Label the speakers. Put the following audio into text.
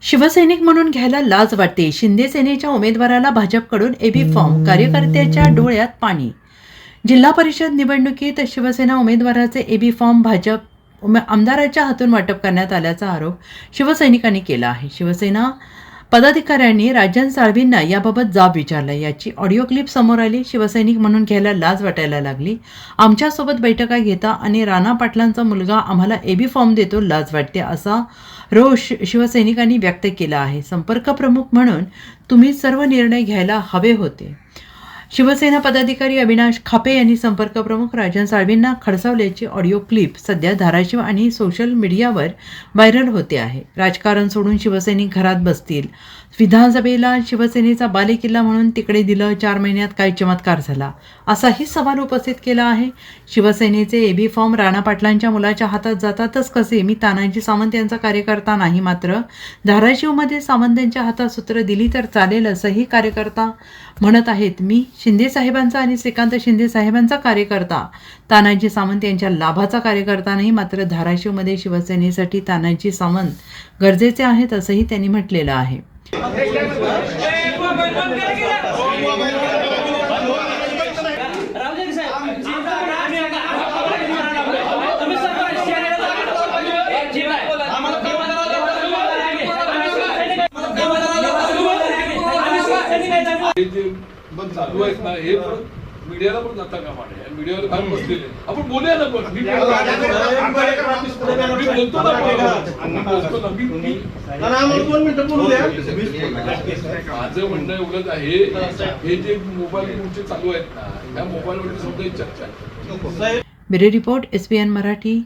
Speaker 1: शिवसैनिक म्हणून घ्यायला लाज वाटते. शिंदे सेनेच्या उमेदवाराला भाजपकडून एबी फॉर्म, कार्यकर्त्याच्या डोळ्यात पाणी. जिल्हा परिषद निवडणुकीत शिवसेना उमेदवाराचे एबी फॉर्म भाजप आमदाराच्या हातून वाटप करण्यात आल्याचा आरोप शिवसैनिकांनी केला आहे. शिवसेना पदाधिकाऱ्यांनी राजन साळवींना याबाबत जाब विचारला. याची ऑडिओ क्लिप समोर आली. शिवसैनिक म्हणून घ्यायला लाज वाटायला लागली. आमच्यासोबत बैठका घेता आणि राणा पाटलांचा मुलगा आम्हाला एबी फॉर्म देतो, लाज वाटते, असा रोष शिवसैनिकांनी व्यक्त केला आहे. संपर्क प्रमुख म्हणून तुम्ही सर्व निर्णय घ्यायला हवे होते. शिवसेना पदाधिकारी अविनाश खापे यांनी संपर्क प्रमुख राजन साळवींना खडसावल्याची ऑडिओ क्लिप सध्या धाराशिव आणि सोशल मीडियावर व्हायरल होते आहे. राजकारण सोडून शिवसैनिक घरात बसतील. विधानसभेला शिवसेनेचा बालेकिल्ला म्हणून तिकडे दिलं. 4 महिन्यात काय चमत्कार झाला, असाही सवाल उपस्थित केला आहे. शिवसेनेचे एबी फॉर्म राणा पाटलांच्या मुलाच्या हातात जातातच कसे? मी तानाजी सावंत यांचा कार्यकर्ता नाही, मात्र धाराशिवमध्ये सावंत यांच्या हातात सूत्र दिली तर चालेल असंही कार्यकर्ता म्हणत आहेत. मी शिंदे साहेबांचा आणि श्रीकांत शिंदे साहेबांचा कार्यकर्ता, तानाजी सावंत यांच्या लाभाचा कार्यकर्ता नाही, मात्र धाराशिवमध्ये शिवसेनेसाठी तानाजी सावंत गरजेचे आहेत असंही त्यांनी म्हटलेलं आहे.
Speaker 2: चालू आहेत ना, हे मीडियाला पण जाता कामा नये. मीडियावर काम बसलेले आपण बोलूया ना. पण मी बोलतो माझं म्हणणं एवढंच आहे, हे जे मोबाईल चालू आहेत ना, ह्या मोबाईलवर समजा चर्चा.
Speaker 1: Bureau report, SBN Marathi.